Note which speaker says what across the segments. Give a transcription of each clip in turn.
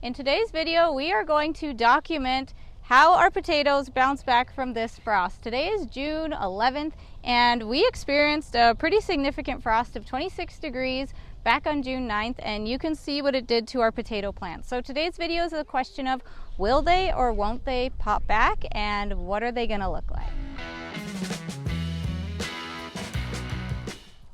Speaker 1: In today's video, we are going to document how our potatoes bounce back from this frost. Today is June 11th, and we experienced a pretty significant frost of 26 degrees back on June 9th, and you can see what it did to our potato plants. So today's video is a question of, will they or won't they pop back, and what are they gonna look like?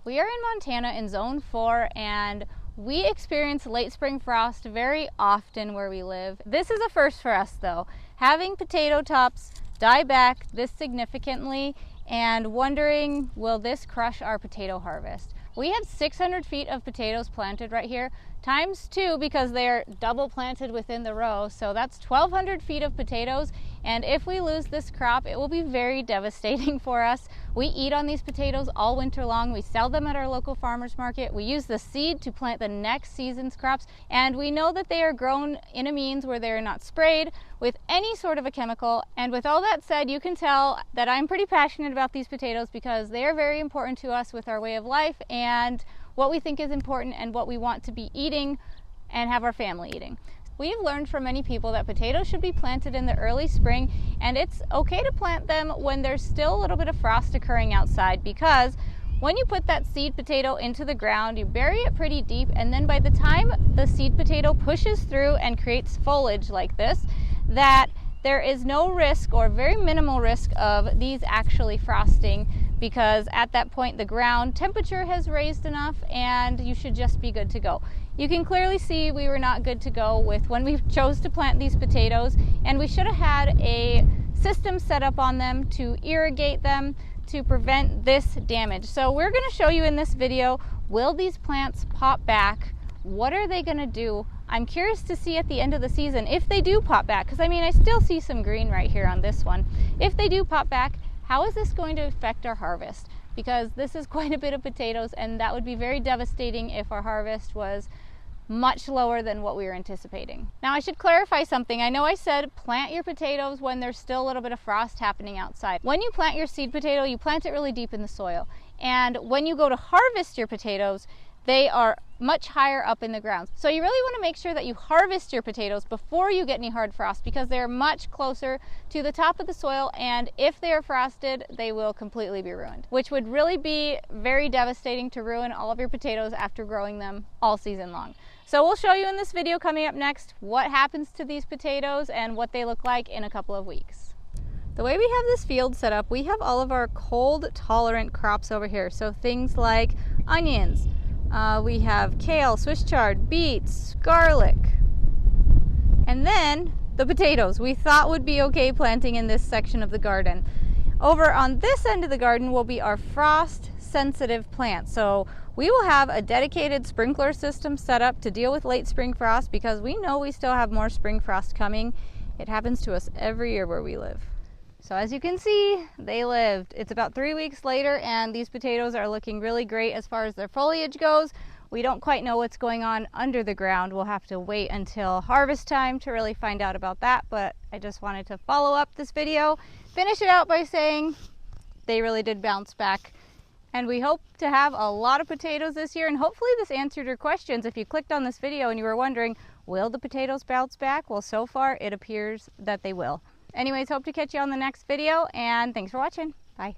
Speaker 1: We are in Montana in Zone 4, and we experience late spring frost very often where we live. This is a first for us though, having potato tops die back this significantly and wondering, will this crush our potato harvest? We had 600 feet of potatoes planted right here, times 2 because they're double planted within the row, so that's 1,200 feet of potatoes, and if we lose this crop, it will be very devastating for us. We eat on these potatoes all winter long. We sell them at our local farmers market. We use the seed to plant the next season's crops, and we know that they are grown in a means where they're not sprayed with any sort of a chemical. And with all that said, you can tell that I'm pretty passionate about these potatoes because they are very important to us with our way of life and what we think is important and what we want to be eating and have our family eating. We've learned from many people that potatoes should be planted in the early spring, and it's okay to plant them when there's still a little bit of frost occurring outside, because when you put that seed potato into the ground, you bury it pretty deep, and then by the time the seed potato pushes through and creates foliage like this, that there is no risk or very minimal risk of these actually frosting, because at that point the ground temperature has raised enough and you should just be good to go. You can clearly see we were not good to go with when we chose to plant these potatoes, and we should have had a system set up on them to irrigate them to prevent this damage. So we're going to show you in this video, will these plants pop back? What are they going to do? I'm curious to see at the end of the season if they do pop back, because I mean I still see some green right here on this one. If they do pop back, how is this going to affect our harvest? Because this is quite a bit of potatoes, and that would be very devastating if our harvest was much lower than what we were anticipating. Now I should clarify something. I know I said plant your potatoes when there's still a little bit of frost happening outside. When you plant your seed potato, you plant it really deep in the soil. And when you go to harvest your potatoes, they are much higher up in the ground. So you really want to make sure that you harvest your potatoes before you get any hard frost, because they're much closer to the top of the soil, and if they are frosted, they will completely be ruined, which would really be very devastating to ruin all of your potatoes after growing them all season long. So we'll show you in this video coming up next what happens to these potatoes and what they look like in a couple of weeks. The way we have this field set up, we have all of our cold tolerant crops over here. So things like onions, we have kale, Swiss chard, beets, garlic, and then the potatoes we thought would be okay planting in this section of the garden. Over on this end of the garden will be our frost sensitive plants. So we will have a dedicated sprinkler system set up to deal with late spring frost, because we know we still have more spring frost coming. It happens to us every year where we live. So as you can see, they lived. It's about 3 weeks later, and these potatoes are looking really great as far as their foliage goes. We don't quite know what's going on under the ground. We'll have to wait until harvest time to really find out about that, but I just wanted to follow up this video, finish it out by saying they really did bounce back. And we hope to have a lot of potatoes this year, and hopefully this answered your questions. If you clicked on this video and you were wondering, will the potatoes bounce back? Well, so far it appears that they will. Anyways, hope to catch you on the next video, and thanks for watching. Bye.